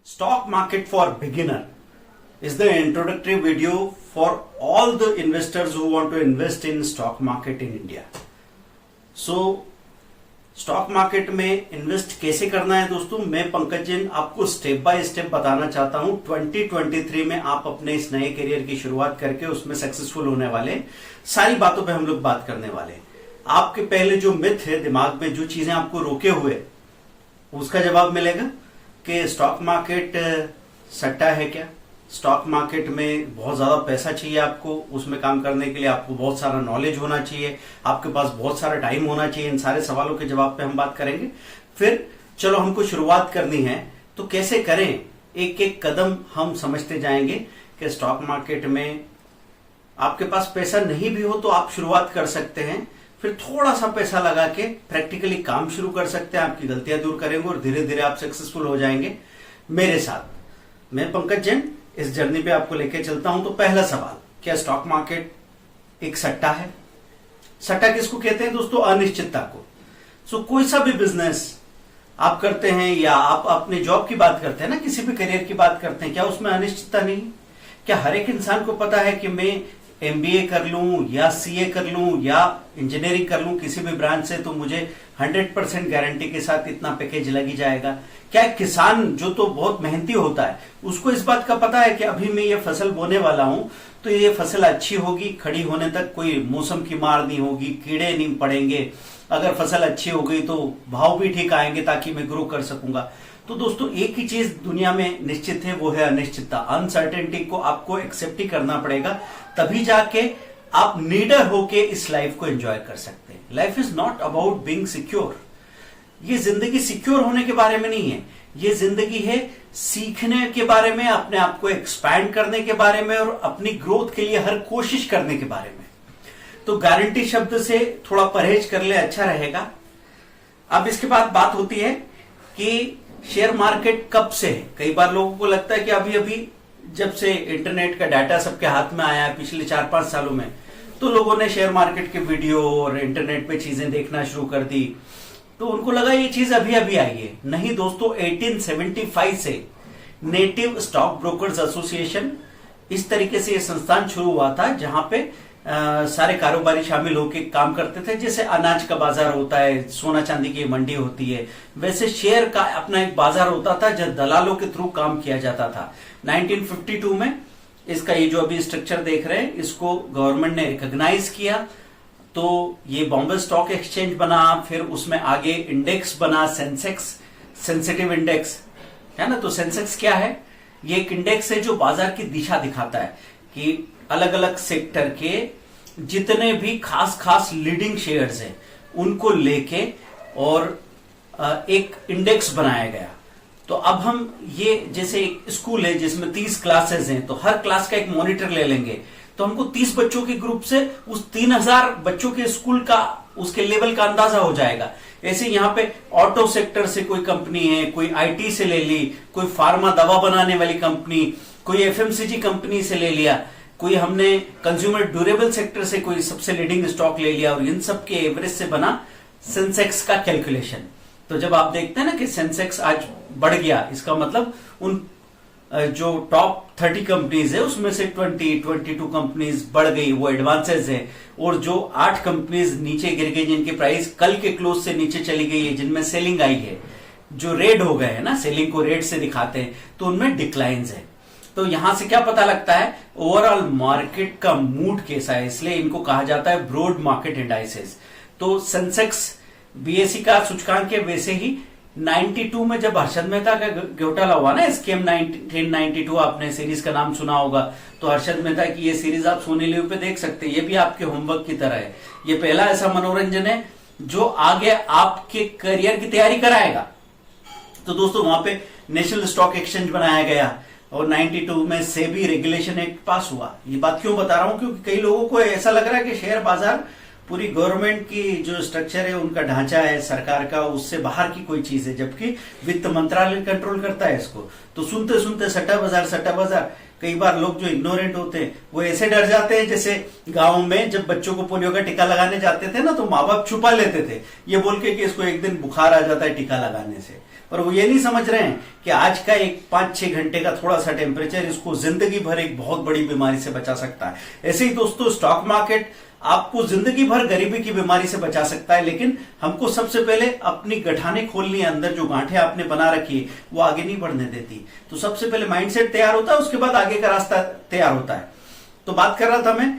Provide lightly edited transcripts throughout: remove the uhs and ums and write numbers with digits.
Stock Market for Beginner is the introductory video for all the investors who want to invest in stock market in India. So, stock market में invest कैसे करना है दोस्तों, मैं पंकज जैन आपको step by step बताना चाहता हूं। 2023 में आप अपने इस नए करियर की शुरुआत करके उसमें सक्सेसफुल होने वाले सारी बातों पे हम लोग बात करने वाले। आपके पहले जो मिथ है दिमाग में, जो चीजें आपको रोके हुए, उसका जवाब मिलेगा कि स्टॉक मार्केट सट्टा है क्या, स्टॉक मार्केट में बहुत ज्यादा पैसा चाहिए आपको, उसमें काम करने के लिए आपको बहुत सारा नॉलेज होना चाहिए, आपके पास बहुत सारा टाइम होना चाहिए। इन सारे सवालों के जवाब पे हम बात करेंगे। फिर चलो हमको शुरुआत करनी है, तो कैसे करें, एक एक कदम हम समझते जाएंगे कि स्टॉक मार्केट में आपके पास पैसा नहीं भी हो तो आप शुरुआत कर सकते हैं। फिर थोड़ा सा पैसा लगा के प्रैक्टिकली काम शुरू कर सकते हैं, आपकी गलतियां दूर करेंगे और धीरे धीरे आप सक्सेसफुल हो जाएंगे मेरे साथ। मैं पंकज जैन इस जर्नी पे आपको लेके चलता हूं। तो पहला सवाल, क्या स्टॉक मार्केट एक सट्टा है? सट्टा किसको कहते हैं दोस्तों? अनिश्चितता को। सो कोई सा भी बिजनेस आप करते हैं या आप अपने जॉब की बात करते हैं ना, किसी भी करियर की बात करते हैं, क्या उसमें अनिश्चितता नहीं? क्या हर एक इंसान को पता है कि मैं एमबीए कर लूं या सीए कर लूं या इंजीनियरिंग कर लूं किसी भी ब्रांच से तो मुझे 100% गारंटी के साथ इतना पैकेज लग ही जाएगा? क्या किसान जो तो बहुत मेहनती होता है उसको इस बात का पता है कि अभी मैं ये फसल बोने वाला हूं तो ये फसल अच्छी होगी, खड़ी होने तक कोई मौसम की मार नहीं होगी, कीड़े नहीं पड़ेंगे, अगर फसल अच्छी हो गई तो भाव भी ठीक आएंगे ताकि मैं ग्रो कर सकूंगा? तो दोस्तों एक ही चीज दुनिया में निश्चित है, वो है अनिश्चितता। अनसर्टेनिटी को आपको एक्सेप्ट ही करना पड़ेगा, तभी जाके आप नीडर होके इस लाइफ को एंजॉय कर सकते हैं। Life is not about being secure. ये जिंदगी सिक्योर होने के बारे में नहीं है, ये जिंदगी है सीखने के बारे में, अपने आप को एक्सपैंड करने के बारे में और अपनी ग्रोथ के लिए हर कोशिश करने के बारे में। तो गारंटी शब्द से थोड़ा परहेज कर ले, अच्छा रहेगा। अब इसके बाद बात होती है कि शेयर मार्केट कब से है। कई बार लोगों को लगता है कि अभी अभी जब से इंटरनेट का डाटा सबके हाथ में आया है पिछले 4-5 सालों में, तो लोगों ने शेयर मार्केट के वीडियो और इंटरनेट पे चीजें देखना शुरू कर दी, तो उनको लगा ये चीज अभी अभी आई है। नहीं दोस्तों, 1875 से नेटिव स्टॉक ब्रोकर्स एसोसिएशन, इस तरीके से ये संस्थान शुरू हुआ था जहां पे सारे कारोबारी शामिल होकर काम करते थे। जैसे अनाज का बाजार होता है, सोना चांदी की मंडी होती है, वैसे शेयर का अपना एक बाजार होता था जहां दलालों के थ्रू काम किया जाता था। 1952 में इसका ये जो अभी स्ट्रक्चर देख रहे हैं, इसको गवर्नमेंट ने रिकॉग्नाइज किया, तो ये बॉम्बे स्टॉक एक्सचेंज बना। फिर उसमें आगे इंडेक्स बना, सेंसेक्स, सेंसिटिव इंडेक्स है ना। तो सेंसेक्स क्या है? ये एक इंडेक्स है जो बाजार की दिशा दिखाता है कि अलग अलग सेक्टर के जितने भी खास खास लीडिंग शेयर्स हैं उनको लेके और एक इंडेक्स बनाया गया। तो अब हम ये, जैसे एक स्कूल है जिसमें 30 क्लासेस हैं, तो हर क्लास का एक मॉनिटर ले लेंगे, तो हमको 30 बच्चों के ग्रुप से उस 3000 बच्चों के स्कूल का, उसके लेवल का अंदाजा हो जाएगा। ऐसे यहां पे ऑटो सेक्टर से कोई कंपनी है, कोई आईटी से ले ली, कोई फार्मा दवा बनाने वाली कंपनी, कोई एफएमसीजी कंपनी से ले लिया, कोई हमने कंज्यूमर ड्यूरेबल सेक्टर से कोई सबसे लीडिंग स्टॉक ले लिया, और इन सब के एवरेज से बना सेंसेक्स का कैलकुलेशन। तो जब आप देखते हैं ना कि सेंसेक्स आज बढ़ गया, इसका मतलब उन जो टॉप 30 कंपनीज है उसमें से 22 कंपनीज बढ़ गई, वो एडवांसेस है, और जो 8 कंपनीज नीचे गिर गई जिनकी प्राइस कल के क्लोज से नीचे चली गई है, जिनमें सेलिंग आई है, जो रेड हो गए है ना, सेलिंग को रेड से दिखाते हैं, तो उनमें डिक्लाइंस है। तो यहां से क्या पता लगता है? ओवरऑल मार्केट का मूड कैसा है, इसलिए इनको कहा जाता है ब्रॉड मार्केट इंडाइसेस। तो सेंसेक्स बीएसई का सूचकांक है। वैसे ही 92 में जब हर्षद मेहता का घोटाला हुआ ना, स्कैम 1992, आपने सीरीज का नाम सुना होगा, तो हर्षद मेहता की ये सीरीज आप सोनी लिव पे देख सकते हैं। ये भी आपके होमवर्क की तरह है। ये पहला ऐसा मनोरंजन है जो आगे आपके करियर की तैयारी कराएगा। तो दोस्तों वहां पे नेशनल स्टॉक एक्सचेंज बनाया गया और 92 में सेबी रेगुलेशन एक्ट पास हुआ। ये बात क्यों बता रहा हूं? क्योंकि कई लोगों को ऐसा लग रहा है कि शेयर बाजार पूरी गवर्नमेंट की जो स्ट्रक्चर है, उनका ढांचा है सरकार का, उससे बाहर की कोई चीज है, जबकि वित्त मंत्रालय कंट्रोल करता है इसको। तो सुनते सुनते सट्टा बाजार, कई बार लोग जो इग्नोरेंट होते हैं वो ऐसे डर जाते हैं, जैसे गांव में जब बच्चों को पोलियो का टीका लगाने जाते थे ना, तो माँ बाप छुपा लेते थे ये बोल के कि इसको एक दिन बुखार आ जाता है टीका लगाने से। पर वो ये नहीं समझ रहे हैं कि आज का एक 5-6 घंटे का थोड़ा सा टेम्परेचर इसको जिंदगी भर एक बहुत बड़ी बीमारी से बचा सकता है। ऐसे ही दोस्तों स्टॉक मार्केट आपको जिंदगी भर गरीबी की बीमारी से बचा सकता है, लेकिन हमको सबसे पहले अपनी गठाने खोलनी है, अंदर जो गांठें आपने बना रखी है वो आगे नहीं बढ़ने देती। तो सबसे पहले माइंडसेट तैयार होता है, उसके बाद आगे का रास्ता तैयार होता है। तो बात कर रहा था मैं,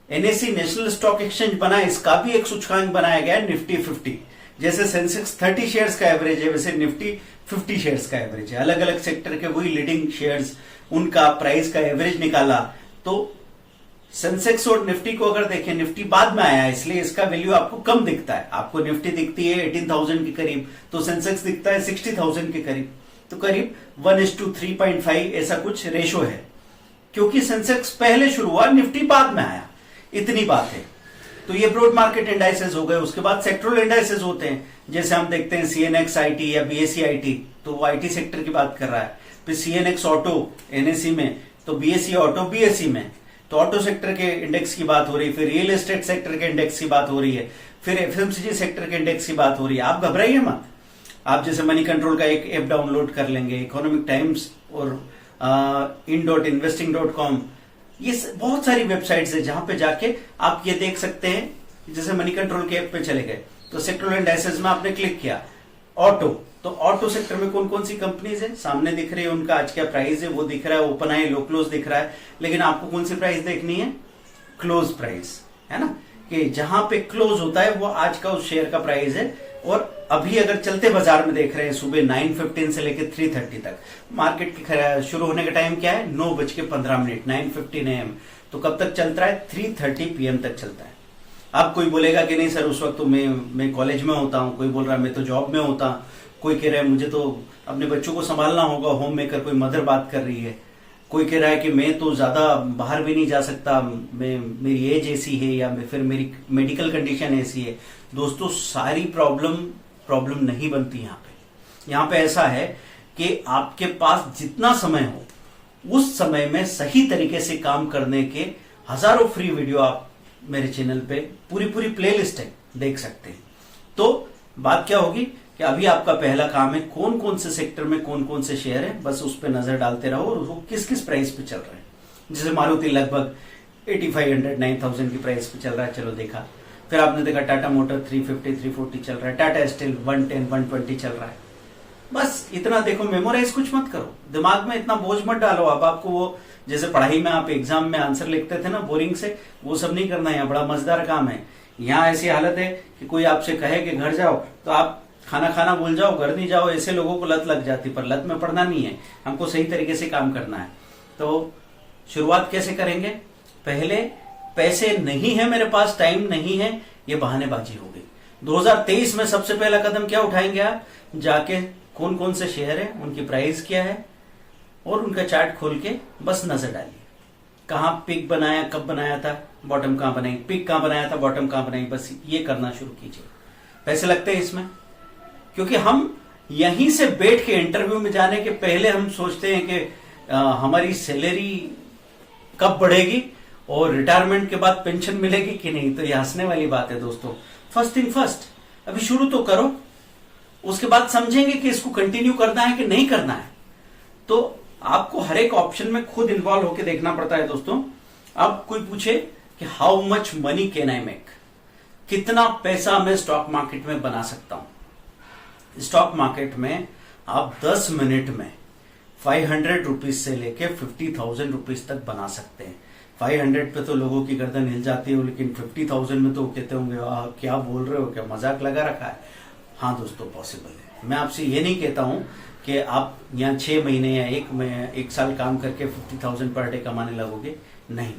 एनएसई नेशनल स्टॉक एक्सचेंज बना, इसका भी एक सूचकांक बनाया गया है निफ्टी 50। जैसे सेंसेक्स 30 शेयर्स का एवरेज है, वैसे निफ्टी 50 शेयर्स का एवरेज है। अलग अलग सेक्टर के वही लीडिंग शेयर्स, उनका प्राइस का एवरेज निकाला। तो सेंसेक्स और निफ्टी को अगर देखें, निफ्टी बाद में आया है इसलिए इसका वैल्यू आपको कम दिखता है। आपको निफ्टी दिखती है 18,000 के करीब, तो सेंसेक्स दिखता है 60,000 के करीब। तो करीब 1:3.5 ऐसा कुछ रेशो है, क्योंकि सेंसेक्स पहले शुरू हुआ, निफ्टी बाद में आया, इतनी बात है। तो ये ब्रॉड मार्केट इंडाइसेस हो गए। उसके बाद सेक्टरल इंडाइसेस होते हैं, जैसे हम देखते हैं सीएनएक्स आईटी या बीएसई आईटी, तो वो आईटी सेक्टर की बात कर रहा है। फिर सीएनएक्स ऑटो एनएसई में, तो बीएसई ऑटो बीएसई में, तो ऑटो सेक्टर के इंडेक्स की बात हो रही है। फिर रियल एस्टेट सेक्टर के इंडेक्स की बात हो रही है। फिर एफएमसीजी सेक्टर के इंडेक्स की बात हो रही है। आप घबराइए मत, आप जैसे मनी कंट्रोल का एक ऐप डाउनलोड कर लेंगे, इकोनॉमिक टाइम्स और in.investing.com, ये बहुत सारी वेबसाइट्स है जहां पे जाके आप ये देख सकते हैं। जैसे मनी कंट्रोल के ऐप पे चले गए तो सेक्टरल इंडाइसेस में आपने क्लिक किया ऑटो, तो ऑटो सेक्टर में कौन कौन सी कंपनीज है सामने दिख रही है, उनका आज क्या प्राइस है वो दिख रहा है, ओपन आई लो क्लोज दिख रहा है। लेकिन आपको कौन सी प्राइस देखनी है? क्लोज प्राइस, है ना, कि जहां पे क्लोज होता है वो आज का उस शेयर का प्राइस है। और अभी अगर चलते बाजार में देख रहे हैं सुबह 9:15 से लेकर 3:30 तक, मार्केट के शुरू होने का टाइम क्या है? 9:15, 9:15 AM। तो कब तक चलता है? 3:30 PM तक चलता है। अब कोई बोलेगा कि नहीं सर उस वक्त तो मैं कॉलेज में होता हूं, कोई बोल रहा है मैं तो जॉब में होता, कोई कह रहा है मुझे तो अपने बच्चों को संभालना होगा, होम मेकर कोई मदर बात कर रही है, कोई कह रहा है कि मैं तो ज्यादा बाहर भी नहीं जा सकता, मेरी एज ऐसी है या फिर मेरी मेडिकल कंडीशन ऐसी है। दोस्तों सारी प्रॉब्लम नहीं बनती यहाँ पे ऐसा है कि आपके पास जितना समय हो उस समय में सही तरीके से काम करने के हजारों फ्री वीडियो आप मेरे चैनल पे पूरी प्लेलिस्ट है, देख सकते हैं। तो बात क्या होगी कि अभी आपका पहला काम है कौन कौन से सेक्टर में कौन कौन से शेयर है, बस उस पर नजर डालते रहो और वो किस किस प्राइस पे चल रहे हैं। जैसे मारुति लगभग 8500 9000 की प्राइस पे चल रहा है, चलो देखा। फिर आपने देखा टाटा मोटर 350 340 चल रहा है, टाटा स्टील 110 120 चल रहा है। बस इतना देखो, मेमोराइज कुछ मत करो, दिमाग में इतना बोझ मत डालो। अब आपको वो जैसे पढ़ाई में आप एग्जाम में आंसर लिखते थे ना बोरिंग से, वो सब नहीं करना है। यहाँ बड़ा मजेदार काम है। यहाँ ऐसी हालत है कि कोई आपसे कहे कि घर जाओ तो आप खाना भूल जाओ, घर नहीं जाओ। ऐसे लोगों को लत लग जाती, पर लत में पड़ना नहीं है, हमको सही तरीके से काम करना है। तो शुरुआत कैसे करेंगे? पहले पैसे नहीं है मेरे पास, टाइम नहीं है, ये बहानेबाजी हो गई। 2023 में सबसे पहला कदम क्या उठाएंगे आप? जाके कौन कौन से शेयर है, उनकी प्राइस क्या है, और उनका चार्ट खोल के बस नजर डालिए। कहां पिक बनाया, कब बनाया था, बॉटम कहां बनाई, पिक कहां बनाया था, बॉटम कहां बनाई, बस ये करना शुरू कीजिए। पैसे लगते हैं इसमें, क्योंकि हम यहीं से बैठ के इंटरव्यू में जाने के पहले हम सोचते हैं कि हमारी सैलरी कब बढ़ेगी और रिटायरमेंट के बाद पेंशन मिलेगी कि नहीं। तो ये हंसने वाली बात है दोस्तों। फर्स्ट थिंग फर्स्ट, अभी शुरू तो करो, उसके बाद समझेंगे कि इसको कंटिन्यू करना है कि नहीं करना है। तो आपको हर एक ऑप्शन में खुद इन्वॉल्व होकर देखना पड़ता है दोस्तों। अब कोई पूछे कि how much money can I make, कितना पैसा मैं स्टॉक मार्केट में बना सकता हूं। स्टॉक मार्केट में आप 10 मिनट में 500 रुपीज से लेके 50,000 रुपीज तक बना सकते हैं। 500 पे तो लोगों की गर्दन हिल जाती है, लेकिन 50,000 में तो कहते होंगे क्या बोल रहे हो, क्या मजाक लगा रखा है। हाँ दोस्तों, पॉसिबल है। मैं आपसे ये नहीं कहता हूं कि आप यहाँ 6 महीने या एक साल काम करके 50,000 पर डे कमाने लगोगे, नहीं।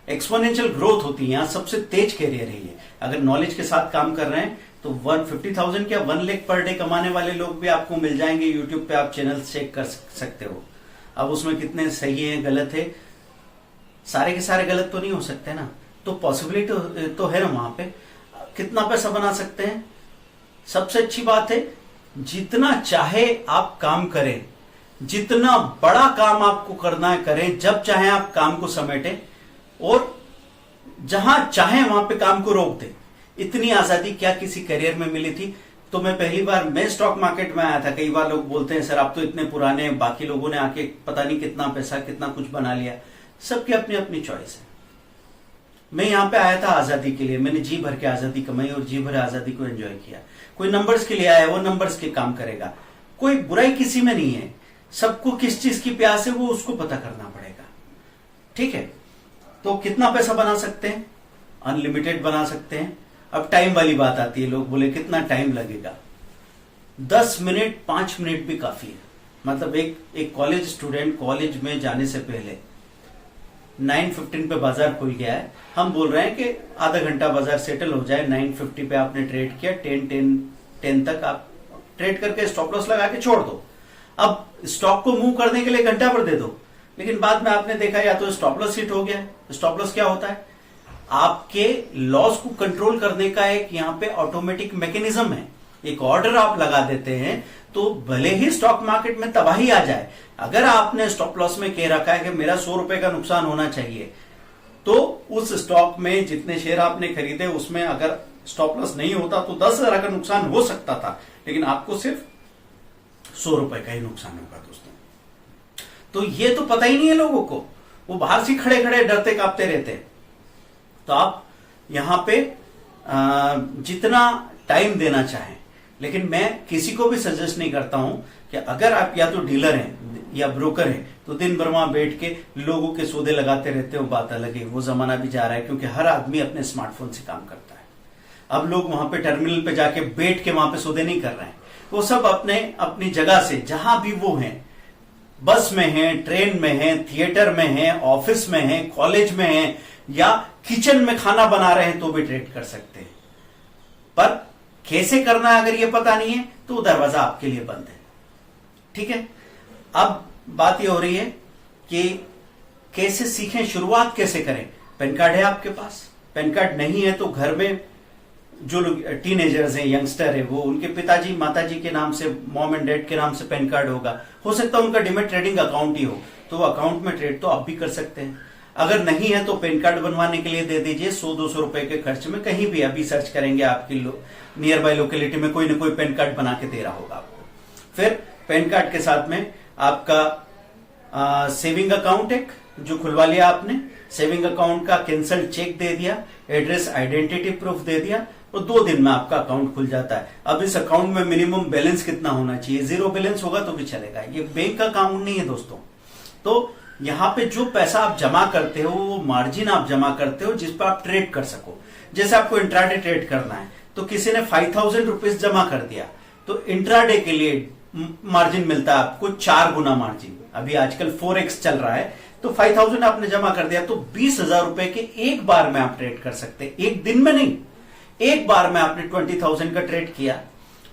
एक्सपोनेंशियल ग्रोथ होती है, यहाँ सबसे तेज कैरियर है ये। अगर नॉलेज के साथ काम कर रहे हैं तो 50,000 क्या 1 लाख पर डे कमाने वाले लोग भी आपको मिल जाएंगे। यूट्यूब पे आप चैनल चेक कर सकते हो। अब उसमें कितने सही है गलत है, सारे के सारे गलत तो नहीं हो सकते ना, तो पॉसिबिलिटी तो है ना वहां पे। कितना पैसा बना सकते हैं? सबसे अच्छी बात है जितना चाहे आप काम करें, जितना बड़ा काम आपको करना है करें, जब चाहे आप काम को समेटें और जहां चाहे वहां पे काम को रोक दें। इतनी आजादी क्या किसी करियर में मिली थी? तो मैं स्टॉक मार्केट में आया था। कई बार लोग बोलते हैं सर आप तो इतने पुराने हैं, बाकी लोगों ने आके पता नहीं कितना पैसा कितना कुछ बना लिया। सबकी अपनी अपनी चॉइस है। मैं यहाँ पे आया था आजादी के लिए, मैंने जी भर के आजादी कमाई और जी भर आजादी को एंजॉय किया। कोई नंबर्स के लिए आया, वो नंबर्स के काम करेगा। कोई बुराई किसी में नहीं है, सबको किस चीज की प्यास है वो उसको पता करना पड़ेगा। ठीक है, तो कितना पैसा बना सकते हैं? अनलिमिटेड बना सकते हैं। अब टाइम वाली बात आती है, लोग बोले कितना टाइम लगेगा? 10 मिनट 5 मिनट भी काफी है। मतलब एक कॉलेज स्टूडेंट कॉलेज में जाने से पहले 9:15 पे बाजार खुल गया है, हम बोल रहे हैं कि आधा घंटा बाजार सेटल हो जाए। 9:50 पे आपने ट्रेड किया, 10 तक आप ट्रेड करके स्टॉप लॉस लगा के छोड़ दो। अब स्टॉक को मूव करने के लिए घंटा भर दे दो, लेकिन बाद में आपने देखा या तो स्टॉप लॉस हिट हो गया। स्टॉप लॉस क्या होता है? आपके लॉस को कंट्रोल करने का एक यहाँ पे ऑटोमेटिक मैकेनिज्म है। एक ऑर्डर आप लगा देते हैं तो भले ही स्टॉक मार्केट में तबाही आ जाए, अगर आपने स्टॉप लॉस में कह रखा है कि मेरा 100 रुपए का नुकसान होना चाहिए, तो उस स्टॉक में जितने शेयर आपने खरीदे उसमें अगर स्टॉप लॉस नहीं होता तो 10,000 का नुकसान हो सकता था, लेकिन आपको सिर्फ 100 रुपए का ही नुकसान होगा दोस्तों। तो ये तो पता ही नहीं है लोगों को, वो बाहर से खड़े खड़े डरते कांपते रहते हैं। तो आप यहां पे जितना टाइम देना चाहें, लेकिन मैं किसी को भी सजेस्ट नहीं करता हूं कि अगर आप या तो डीलर हैं या ब्रोकर हैं तो दिन भर वहां बैठ के लोगों के सौदे लगाते रहते हो, बात अलग है। वो जमाना भी जा रहा है क्योंकि हर आदमी अपने स्मार्टफोन से काम करता है। अब लोग वहां पे टर्मिनल पे जाके बैठ के वहां पे सौदे नहीं कर रहे हैं, वो सब अपने अपनी जगह से जहां भी वो हैं, बस में हैं, ट्रेन में हैं, थिएटर में हैं, ऑफिस में हैं, कॉलेज में हैं या किचन में खाना बना रहे हैं तो भी ट्रेड कर सकते हैं। पर कैसे करना है अगर ये पता नहीं है तो दरवाजा आपके लिए बंद है। ठीक है, अब बात ये हो रही है कि कैसे सीखें, शुरुआत कैसे करें। पैन कार्ड है आपके पास? पैन कार्ड नहीं है तो घर में जो लोग टीनेजर्स हैं, यंगस्टर है, वो उनके पिताजी माताजी के नाम से, मॉम एंड डैड के नाम से पैन कार्ड होगा। हो सकता है उनका डिमेट ट्रेडिंग अकाउंट ही हो, तो अकाउंट में ट्रेड तो आप भी कर सकते हैं। अगर नहीं है तो पैन कार्ड बनवाने के लिए दे दीजिए 100-200 रुपए के खर्च में। कहीं भी अभी सर्च करेंगे आपकी नियर बाय लोकेलिटी में कोई ना कोई पैन कार्ड बना के दे रहा होगा आपको। फिर पैन कार्ड के साथ में आपका सेविंग अकाउंट एक जो खुलवा लिया आपने, सेविंग अकाउंट का कैंसल चेक दे दिया, एड्रेस आइडेंटिटी प्रूफ दे दिया, और 2 दिन में आपका अकाउंट खुल जाता है। अब इस अकाउंट में मिनिमम बैलेंस कितना होना चाहिए? 0 बैलेंस होगा तो भी चलेगा। ये बैंक का अकाउंट नहीं है दोस्तों। तो यहाँ पे जो पैसा आप जमा करते हो वो मार्जिन आप जमा करते हो जिस पर आप ट्रेड कर सको। जैसे आपको इंट्राडे ट्रेड करना है तो किसी ने 5,000 रुपीज जमा कर दिया तो इंट्राडे के लिए मार्जिन मिलता है आपको 4 गुना मार्जिन। अभी आजकल 4x चल रहा है, तो 5,000 आपने जमा कर दिया तो 20,000 रुपए के एक बार में आप ट्रेड कर सकते हैं। एक दिन में नहीं, एक बार में आपने 20,000 का ट्रेड किया,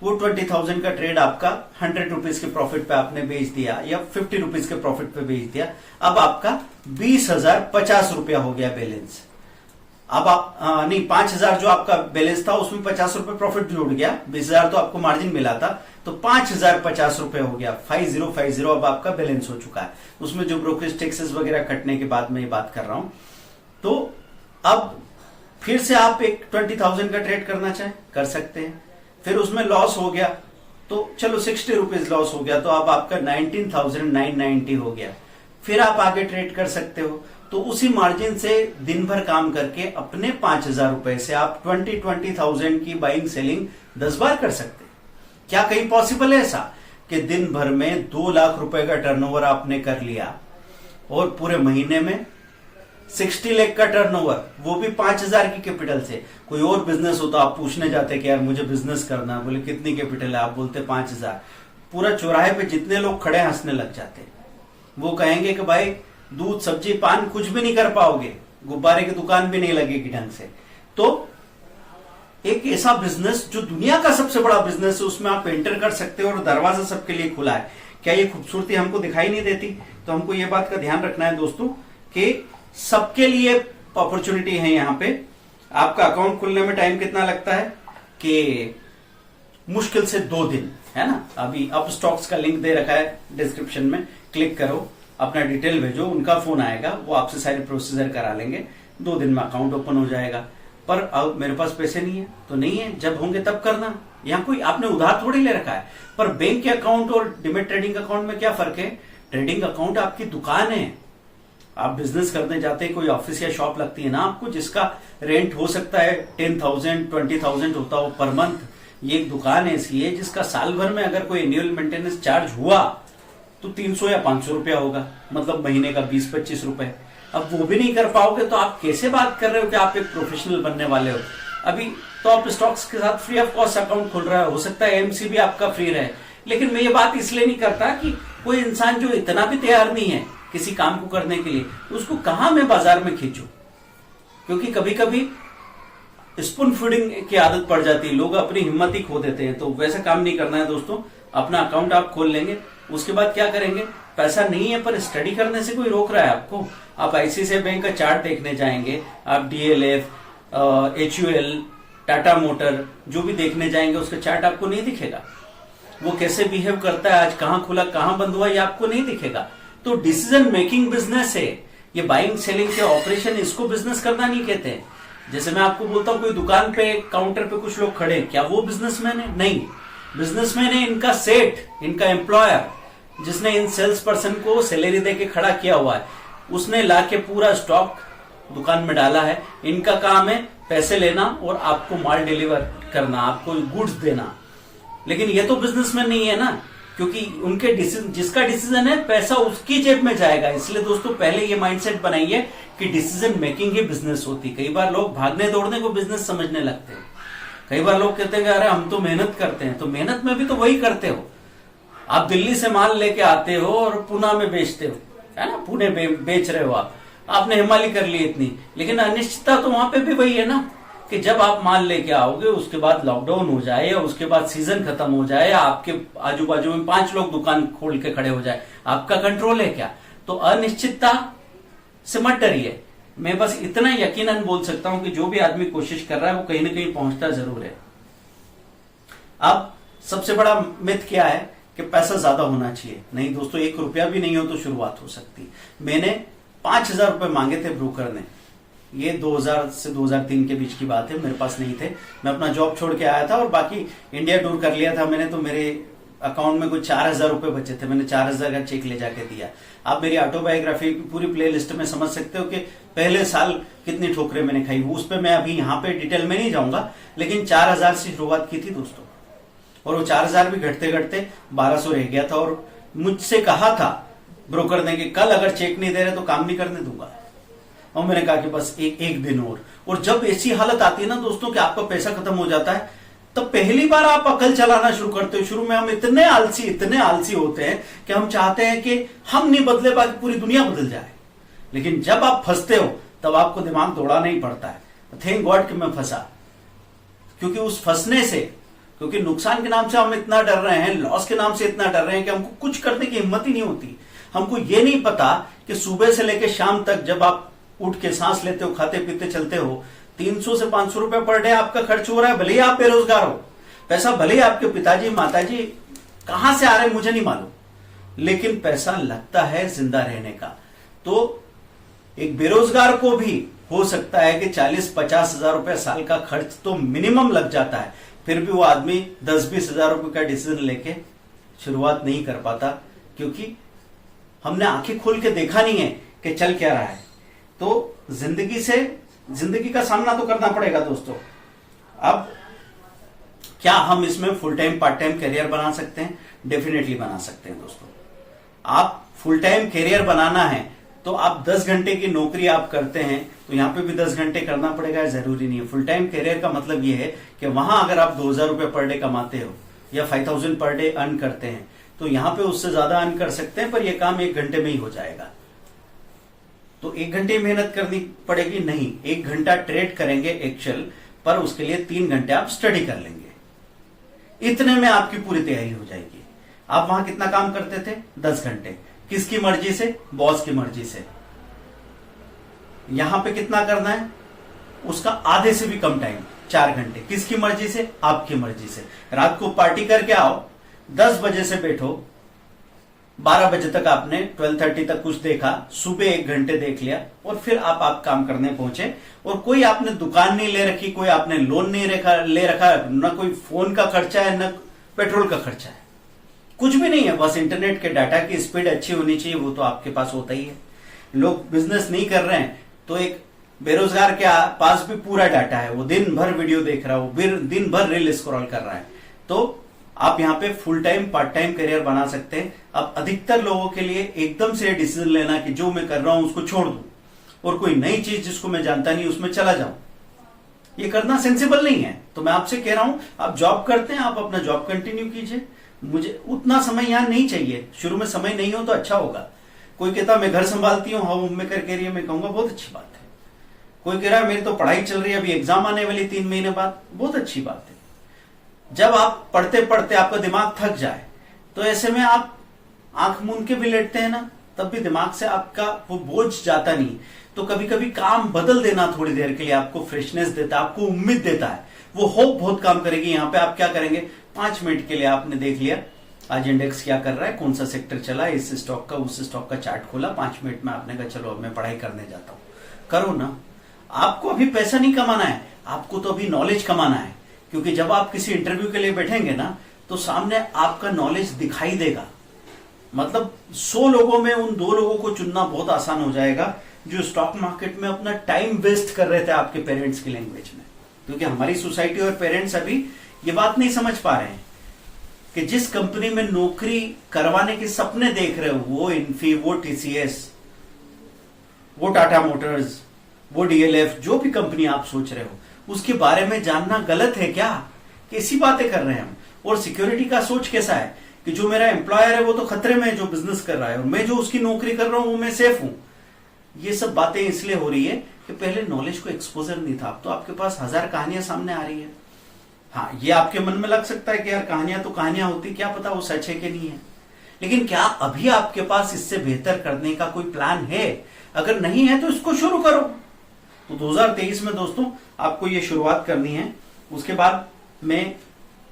वो 20,000 का ट्रेड आपका 100 रुपीज के प्रॉफिट पे आपने बेच दिया या 50 रुपीज के प्रॉफिट पे बेच दिया। अब आपका 20,050 रुपया हो गया बैलेंस। अब आप नहीं, 5,000 जो आपका बैलेंस था उसमें 50 रुपए प्रॉफिट जुड़ गया, 20,000 तो आपको मार्जिन मिला था, तो 5,050 रुपए हो गया। 5050 अब आपका बैलेंस हो चुका है। उसमें जो ब्रोकरेज टैक्सेस वगैरह कटने के बाद मैं ये बात कर रहा हूं। तो अब फिर से आप एक 20,000 का ट्रेड करना चाहें कर सकते हैं। फिर उसमें लॉस हो गया तो चलो 60 रुपीज लॉस हो गया, तो अब आपका 19,990 हो गया। फिर आप आगे ट्रेड कर सकते हो। तो उसी मार्जिन से दिन भर काम करके अपने 5,000 रुपए से आप 20,000 की बाइंग सेलिंग 10 बार कर सकते हैं। क्या कहीं पॉसिबल है ऐसा कि दिन भर में 2 लाख रुपए का टर्नओवर आपने कर लिया और पूरे महीने में 60 लाख का टर्नओवर, वो भी 5,000 की कैपिटल से? कोई और बिजनेस होता आप पूछने जाते कि यार मुझे बिजनेस करना, बोले कितनी कैपिटल है, आप बोलते 5,000। पूरा चौराहे पे जितने लोग खड़े हंसने लग जाते। वो कहेंगे कि भाई दूध सब्जी पान कुछ भी नहीं कर पाओगे, गुब्बारे की दुकान भी नहीं लगेगी ढंग से। तो एक ऐसा बिजनेस जो दुनिया का सबसे बड़ा बिजनेस है उसमें आप एंटर कर सकते हो और दरवाजा सबके लिए खुला है। क्या ये खूबसूरती हमको दिखाई नहीं देती? तो हमको ये बात का ध्यान रखना है दोस्तों कि सबके लिए अपॉर्चुनिटी है। यहाँ पे आपका अकाउंट खुलने में टाइम कितना लगता है कि मुश्किल से 2 दिन, है ना। अभी अप स्टॉक्स का लिंक दे रखा है डिस्क्रिप्शन में, क्लिक करो, अपना डिटेल भेजो, उनका फोन आएगा, वो आपसे सारी प्रोसीजर करा लेंगे, 2 दिन में अकाउंट ओपन हो जाएगा। पर अब मेरे पास पैसे नहीं है तो नहीं है, जब होंगे तब करना। यहाँ कोई आपने उधार थोड़ी ले रखा है। पर बैंक के अकाउंट और डिमेट ट्रेडिंग अकाउंट में क्या फर्क है? ट्रेडिंग अकाउंट आपकी दुकान है, आप बिजनेस करने जाते हैं, कोई ऑफिस या शॉप लगती है ना आपको, जिसका रेंट हो सकता है 10,000 20,000 होता हो पर मंथ। ये एक दुकान ऐसी है जिसका साल भर में अगर कोई एनुअल मेंटेनेंस चार्ज हुआ तो 300 या 500 रुपया होगा, मतलब महीने का 20-25 रुपए। अब वो भी नहीं कर पाओगे तो आप कैसे बात कर रहे हो कि आप एक प्रोफेशनल बनने वाले हो? अभी तो आप स्टॉक्स के साथ फ्री ऑफ कॉस्ट अकाउंट खोल रहा है, हो सकता है एमसी भी आपका फ्री रहे। लेकिन मैं ये बात इसलिए नहीं करता कि कोई इंसान जो इतना भी तैयार नहीं है किसी काम को करने के लिए, उसको कहां मैं बाजार में खींचूं? क्योंकि कभी कभी स्पून फीडिंग की आदत पड़ जाती है, लोग अपनी हिम्मत ही खो देते हैं। तो वैसा काम नहीं करना है दोस्तों। अपना अकाउंट आप खोल लेंगे, उसके बाद क्या करेंगे? पैसा नहीं है पर स्टडी करने से कोई रोक रहा है आपको? आप आईसीआईसीआई बैंक का चार्ट देखने जाएंगे, आप डीएलएफ, एचयूएल, टाटा मोटर जो भी देखने जाएंगे, उसका चार्ट आपको नहीं दिखेगा। वो कैसे बिहेव करता है, आज कहां खुला कहां बंद हुआ, ये आपको नहीं दिखेगा। तो डिसीजन मेकिंग बिजनेस है ये, बाइंग सेलिंग के ऑपरेशन, इसको बिजनेस करना नहीं कहते हैं। जैसे मैं आपको बोलता हूं कोई दुकान पे काउंटर पे कुछ लोग खड़े, क्या वो बिजनेसमैन है? नहीं। बिजनेसमैन है इनका सेठ, इनका एम्प्लॉयर, जिसने इन सेल्स पर्सन को सैलरी देके खड़ा किया हुआ है। उसने लाके पूरा स्टॉक दुकान में डाला है। इनका काम है पैसे लेना और आपको माल डिलीवर करना, आपको गुड्स देना। लेकिन ये तो बिजनेसमैन नहीं है ना, क्योंकि उनके जिसका डिसीजन है पैसा उसकी जेब में जाएगा। इसलिए दोस्तों पहले ये माइंडसेट बनाइए कि डिसीजन मेकिंग ही बिजनेस होती। कई बार लोग भागने दौड़ने को बिजनेस समझने लगते हैं। कई बार लोग कहते हैं कि अरे हम तो मेहनत करते हैं, तो मेहनत में भी तो वही करते हो। आप दिल्ली से माल लेके आते हो और पुणे में बेचते हो, है ना, पुणे बेच रहे हो आप, आपने हिमालय कर ली इतनी, लेकिन अनिश्चितता तो वहां पे भी वही है ना कि जब आप माल लेके आओगे उसके बाद लॉकडाउन हो जाए या उसके बाद सीजन खत्म हो जाए या आपके आजू बाजू में 5 लोग दुकान खोल के खड़े हो जाए, आपका कंट्रोल है क्या? तो अनिश्चितता से मत डरिए। मैं बस इतना यकीनन बोल सकता हूं कि जो भी आदमी कोशिश कर रहा है वो कहीं ना कहीं पहुंचता जरूर है। अब सबसे बड़ा मिथ क्या है कि पैसा ज्यादा होना चाहिए। नहीं दोस्तों, 1 रुपया भी नहीं हो तो शुरुआत हो सकती। मैंने 5,000 रुपए मांगे थे ब्रोकर ने, ये 2000 से 2003 के बीच की बात है, मेरे पास नहीं थे। मैं अपना जॉब छोड़ के आया था और बाकी इंडिया टूर कर लिया था मैंने, तो मेरे अकाउंट में कुछ 4,000 रुपए बचे थे। मैंने 4,000 का चेक ले जाके दिया। आप मेरी ऑटोबायोग्राफी की पूरी प्लेलिस्ट में समझ सकते हो कि पहले साल कितनी ठोकरें मैंने खाई, उस पर मैं अभी यहाँ पे डिटेल में नहीं जाऊंगा। लेकिन 4,000 से शुरुआत की थी दोस्तों, और वो 4,000 भी घटते घटते 1,200 रह गया था। और मुझसे कहा था ब्रोकर ने कि कल अगर चेक नहीं दे रहे तो काम नहीं करने दूंगा। और मैंने कहा कि बस एक दिन और जब ऐसी हालत आती है ना दोस्तों कि आपका पैसा खत्म हो जाता है, तब पहली बार आप अकल चलाना शुरू करते हो। शुरू में हम इतने आलसी होते हैं कि हम चाहते हैं कि हम नहीं बदले बाकी पूरी दुनिया बदल जाए। लेकिन जब आप फंसते हो तब आपको दिमाग दौड़ाना ही पड़ता है। थैंक गॉड कि मैं फंसा, क्योंकि उस फंसने से, क्योंकि नुकसान के नाम से हम इतना डर रहे हैं, लॉस के नाम से इतना डर रहे हैं कि हमको कुछ करने की हिम्मत ही नहीं होती। हमको ये नहीं पता कि सुबह से लेकर शाम तक जब आप उठ के सांस लेते हो, खाते पीते चलते हो, 300 से 500 रुपए पर डे आपका खर्च हो रहा है। भले ही आप बेरोजगार हो, पैसा भले ही आपके पिताजी माताजी कहां से आ रहे हैं मुझे नहीं मालूम, लेकिन पैसा लगता है जिंदा रहने का। तो एक बेरोजगार को भी हो सकता है कि 40-50 हजार रुपए साल का खर्च तो मिनिमम लग जाता है, फिर भी वो आदमी 10-20 हजार रुपए का डिसीजन लेके शुरुआत नहीं कर पाता, क्योंकि हमने आंखें खोल के देखा नहीं है कि चल क्या रहा है। तो जिंदगी का सामना तो करना पड़ेगा दोस्तों। अब क्या हम इसमें full time part time career बना सकते हैं? डेफिनेटली बना सकते हैं दोस्तों। आप फुल टाइम करियर बनाना है तो आप 10 घंटे की नौकरी आप करते हैं तो यहां पे भी 10 घंटे करना पड़ेगा, जरूरी नहीं है। फुल टाइम करियर का मतलब यह है कि वहां अगर आप 2,000 रुपए पर डे कमाते हो या 5,000 पर डे अर्न करते हैं तो यहां पे उससे ज्यादा अर्न कर सकते हैं, पर यह काम 1 घंटे में ही हो जाएगा। तो 1 घंटे मेहनत करनी पड़ेगी नहीं, 1 घंटा ट्रेड करेंगे एक्चुअल, पर उसके लिए 3 घंटे आप स्टडी कर लेंगे। इतने में आपकी पूरी तैयारी हो जाएगी। आप वहां कितना काम करते थे? 10 घंटे। किसकी मर्जी से? बॉस की मर्जी से। यहां पे कितना करना है? उसका आधे से भी कम टाइम, 4 घंटे। किसकी मर्जी से? आपकी मर्जी से। रात को पार्टी करके आओ, 10 बजे से बैठो, 12 बजे तक आपने 12:30 तक कुछ देखा, सुबह 1 घंटे देख लिया और फिर आप काम करने पहुंचे। और कोई आपने दुकान नहीं ले रखी, कोई आपने लोन नहीं ले रखा, ना कोई फोन का खर्चा है, ना पेट्रोल का खर्चा है, कुछ भी नहीं है। बस इंटरनेट के डाटा की स्पीड अच्छी होनी चाहिए, वो तो आपके पास होता ही है। लोग बिजनेस नहीं कर रहे हैं तो एक बेरोजगार के पास भी पूरा डाटा है, वो दिन भर वीडियो देख रहा है, वो दिन भर रील स्क्रॉल कर रहा है। तो आप यहाँ पे full time part time career बना सकते हैं। अब अधिकतर लोगों के लिए एकदम से डिसीजन लेना कि जो मैं कर रहा हूं उसको छोड़ दूं और कोई नई चीज जिसको मैं जानता नहीं उसमें चला जाऊं, ये करना सेंसिबल नहीं है। तो मैं आपसे कह रहा हूं, आप जॉब करते हैं, आप अपना जॉब कंटिन्यू कीजिए। मुझे उतना समय यहां नहीं चाहिए, शुरू में समय नहीं हो तो अच्छा होगा। कोई कहता मैं घर संभालती हूँ होम मेकर के लिए, मैं कहूंगा बहुत अच्छी बात है। कोई कह रहा है मेरी तो पढ़ाई चल रही है, अभी एग्जाम आने वाली 3 महीने बाद, बहुत अच्छी बात है। जब आप पढ़ते पढ़ते आपका दिमाग थक जाए तो ऐसे में आप आंख मूंद के भी लेटते हैं ना, तब भी दिमाग से आपका वो बोझ जाता नहीं। तो कभी कभी काम बदल देना थोड़ी देर के लिए आपको फ्रेशनेस देता है, आपको उम्मीद देता है, वो होप बहुत काम करेगी। यहां पे आप क्या करेंगे, 5 मिनट के लिए आपने देख लिया आज इंडेक्स क्या कर रहा है, कौन सा सेक्टर चला, इस स्टॉक का उस स्टॉक का चार्ट खोला, 5 मिनट में आपने कहा चलो अब मैं पढ़ाई करने जाता हूं। करो ना, आपको अभी पैसा नहीं कमाना है, आपको तो अभी नॉलेज कमाना है। क्योंकि जब आप किसी इंटरव्यू के लिए बैठेंगे ना तो सामने आपका नॉलेज दिखाई देगा। मतलब 100 लोगों में उन 2 लोगों को चुनना बहुत आसान हो जाएगा जो स्टॉक मार्केट में अपना टाइम वेस्ट कर रहे थे आपके पेरेंट्स की लैंग्वेज में। क्योंकि हमारी सोसाइटी और पेरेंट्स अभी ये बात नहीं समझ पा रहे हैं कि जिस कंपनी में नौकरी करवाने के सपने देख रहे हो, वो इन्फी, वो टीसीएस, वो टाटा मोटर्स, वो डीएलएफ, जो भी कंपनी आप सोच रहे हो उसके बारे में जानना गलत है क्या? कैसी बातें कर रहे हैं हम? और सिक्योरिटी का सोच कैसा है कि जो मेरा एम्प्लॉयर है वो तो खतरे में है जो बिजनेस कर रहा है, और मैं जो उसकी नौकरी कर रहा हूं वो मैं सेफ हूं। ये सब बातें इसलिए हो रही है कि पहले नॉलेज को एक्सपोजर नहीं था, अब तो आपके पास 1000 कहानियां सामने आ रही है। हाँ, ये आपके मन में लग सकता है कि यार कहानियां तो कहानियां होती, क्या पता वो सच है कि नहीं है। लेकिन क्या अभी आपके पास इससे बेहतर करने का कोई प्लान है? अगर नहीं है तो इसको शुरू करो। तो 2023 में दोस्तों आपको ये शुरुआत करनी है। उसके बाद मैं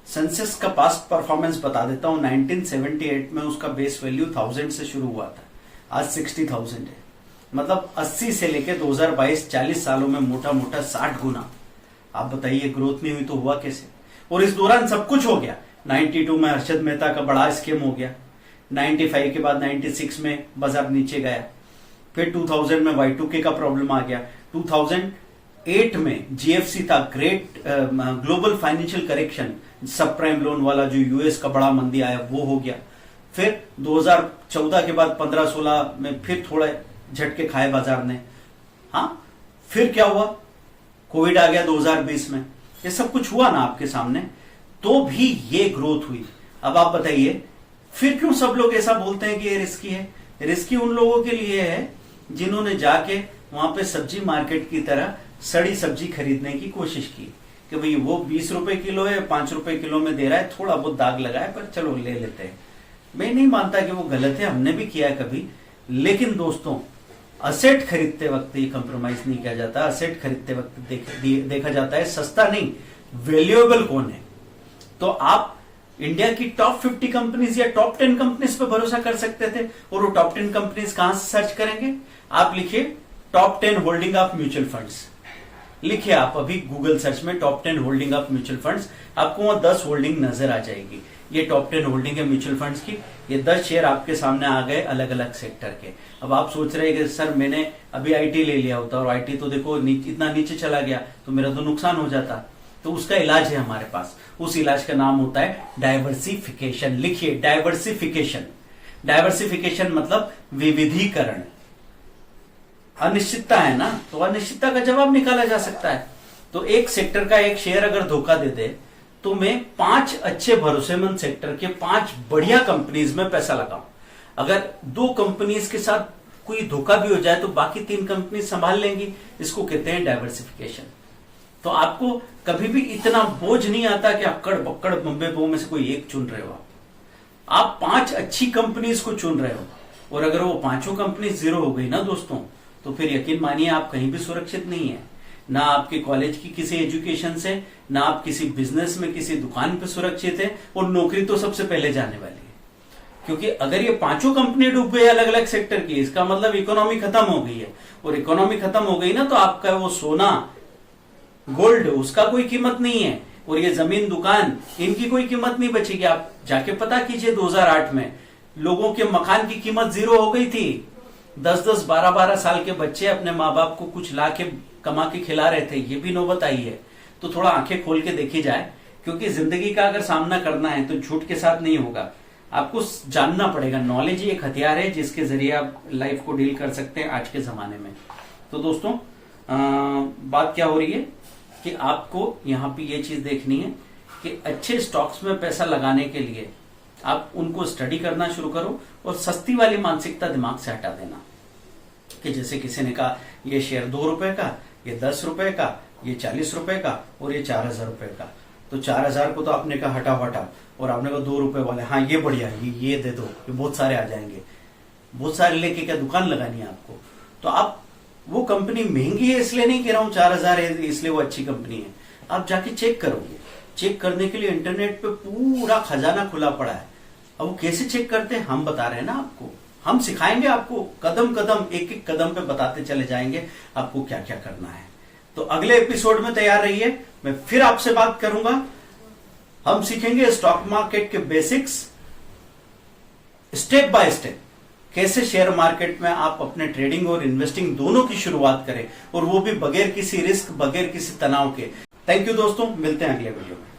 सेंसेक्स का पास्ट परफॉर्मेंस बता देता हूं। 1978 में उसका बेस वैल्यू 1000 से शुरू हुआ था, आज 60,000 है। मतलब 80 से लेकर 2022 40 सालों में मोटा मोटा 60 गुना। आप बताइए ग्रोथ नहीं हुई तो हुआ कैसे? और इस दौरान सब कुछ हो गया। 92 में हर्षद मेहता का बड़ा स्कैम हो गया, 95 के बाद 96 में बाजार नीचे गया, फिर 2000 में Y2K का प्रॉब्लम आ गया, 2008 में जीएफसी था, ग्रेट ग्लोबल फाइनेंशियल करेक्शन, सब प्राइम लोन वाला जो यूएस का बड़ा मंदी आया वो हो गया। फिर 2014 के बाद 15-16 में फिर थोड़ा झटके खाए बाजार ने। हाँ, फिर क्या हुआ, कोविड आ गया 2020 में। ये सब कुछ हुआ ना आपके सामने, तो भी ये ग्रोथ हुई। अब आप बताइए फिर क्यों सब लोग ऐसा बोलते हैं कि ये रिस्की है? रिस्की उन लोगों के लिए है जिन्होंने जाके वहां पे सब्जी मार्केट की तरह सड़ी सब्जी खरीदने की कोशिश की कि भाई वो 20 रुपए किलो है, 5 रुपए किलो में दे रहा है, थोड़ा बहुत दाग लगा है पर चलो ले लेते हैं। मैं नहीं मानता कि वो गलत है, हमने भी किया है कभी। लेकिन दोस्तों, असेट खरीदते वक्त ये कंप्रोमाइज नहीं किया जाता। असेट खरीदते वक्त देखा जाता है सस्ता नहीं, वैल्यूएबल कौन है। तो आप इंडिया की टॉप 50 कंपनीज या टॉप 10 कंपनीज पे भरोसा कर सकते थे, और वो टॉप 10 कंपनीज कहां से सर्च करेंगे? आप लिखिए top 10 holding of mutual funds, लिखिए आप अभी गूगल सर्च में top 10 holding of mutual funds, आपको वहां 10 होल्डिंग नजर आ जाएगी। ये टॉप 10 होल्डिंग है म्यूचुअल फंड्स की। ये 10 शेयर आपके सामने आ गए अलग अलग सेक्टर के। अब आप सोच रहे हैं कि सर मैंने अभी आईटी ले लिया होता और आईटी तो देखो इतना नीचे चला गया तो मेरा तो नुकसान हो जाता। तो उसका इलाज है हमारे पास, उस इलाज का नाम होता है डाइवर्सिफिकेशन। लिखिए डाइवर्सिफिकेशन। डाइवर्सिफिकेशन मतलब विविधीकरण। अनिश्चितता है ना, तो अनिश्चितता का जवाब निकाला जा सकता है। तो एक सेक्टर का एक शेयर अगर धोखा दे दे तो मैं 5 अच्छे भरोसेमंद सेक्टर के 5 बढ़िया कंपनीज में पैसा लगाऊं। अगर 2 कंपनीज के साथ कोई धोखा भी हो जाए तो बाकी 3 कंपनी संभाल लेंगी। इसको कहते हैं डाइवर्सिफिकेशन। तो आपको कभी भी इतना बोझ नहीं आता कि अक्कड़ बक्कड़ बम्बे बो में से कोई एक चुन रहे हो। आप 5 अच्छी कंपनीज को चुन रहे हो, और अगर वो 5 कंपनी जीरो हो गई ना दोस्तों, तो फिर यकीन मानिए आप कहीं भी सुरक्षित नहीं है। ना आपके कॉलेज की किसी एजुकेशन से, ना आप किसी बिजनेस में किसी दुकान पे सुरक्षित है, और नौकरी तो सबसे पहले जाने वाली है। क्योंकि अगर ये पांचों कंपनी डूब गई अलग अलग सेक्टर की, इसका मतलब इकोनॉमी खत्म हो गई है। और इकोनॉमी खत्म हो गई ना, तो आपका वो सोना गोल्ड उसका कोई कीमत नहीं है, और ये जमीन दुकान इनकी कोई कीमत नहीं बचेगी। आप जाके पता कीजिए 2008 में लोगों के मकान की कीमत 0 हो गई थी। 10-10, 12-12 साल के बच्चे अपने माँ बाप को कुछ ला के कमा के खिला रहे थे। ये भी नौबत आई है। तो थोड़ा आंखें खोल के देखी जाए, क्योंकि जिंदगी का अगर सामना करना है तो झूठ के साथ नहीं होगा। आपको जानना पड़ेगा। नॉलेज ही एक हथियार है जिसके जरिए आप लाइफ को डील कर सकते हैं आज के जमाने में। तो दोस्तों बात क्या हो रही है कि आपको यहाँ पे ये चीज देखनी है कि अच्छे स्टॉक्स में पैसा लगाने के लिए आप उनको स्टडी करना शुरू करो, और सस्ती वाली मानसिकता दिमाग से हटा देना कि जैसे किसी ने कहा ये शेयर 2 रुपए का, ये 10 रुपए का, ये 40 रुपए का और ये 4000 रुपए का। तो 4000 को तो आपने कहा हटाओ हटाओ, और आपने कहा 2 रुपए वाले, हाँ ये बढ़िया, ये दे दो, ये बहुत सारे आ जाएंगे। बहुत सारे लेके क्या दुकान लगानी है आपको? तो आप वो कंपनी महंगी है इसलिए नहीं कह रहा हूं 4000 है इसलिए वो अच्छी कंपनी है। आप जाके चेक करोगे। चेक करने के लिए इंटरनेट पे पूरा खजाना खुला पड़ा है। अब वो कैसे चेक करते हैं हम बता रहे हैं ना आपको। हम सिखाएंगे आपको, कदम कदम एक एक कदम पे बताते चले जाएंगे आपको क्या क्या करना है। तो अगले एपिसोड में तैयार रहिए, मैं फिर आपसे बात करूंगा। हम सीखेंगे स्टॉक मार्केट के बेसिक्स, स्टेप बाय स्टेप, कैसे शेयर मार्केट में आप अपने ट्रेडिंग और इन्वेस्टिंग दोनों की शुरुआत करें, और वो भी बगैर किसी रिस्क, बगैर किसी तनाव के। थैंक यू दोस्तों, मिलते हैं अगले वीडियो में।